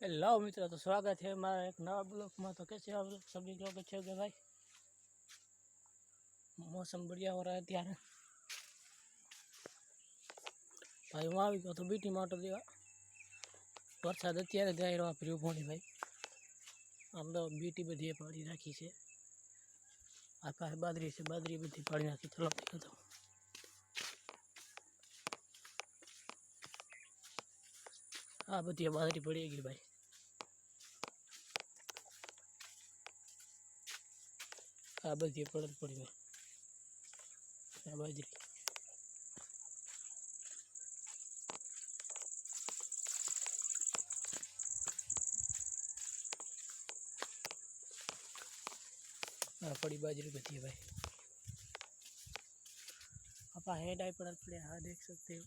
Hello मित्रों, तो स्वागत है हमारा एक नवा ब्लॉग में। तो कैसे आप लोग सभी लोग अच्छे हो गए भाई। मौसम बढ़िया हो रहा है त्यार भाई। वहाँ આવી ગયો તો બીટી માટો દેવા વરસાદ અત્યારે જ આવ્યો આ ભૂણી ભાઈ। આમ તો બીટી બધી પાડી રાખી છે। આ પાસે બાદરી છે, બાદરી બધી પાડી નાખી। ચલો તો આ બધી બાદરી પડી ગઈ ભાઈ। આ બધી પડત પડી ભાઈ, આ બાજરી આ पड़ी बाजरी बची है भाई। आप हेड आई पड़त पड़े, हाँ देख सकते हो।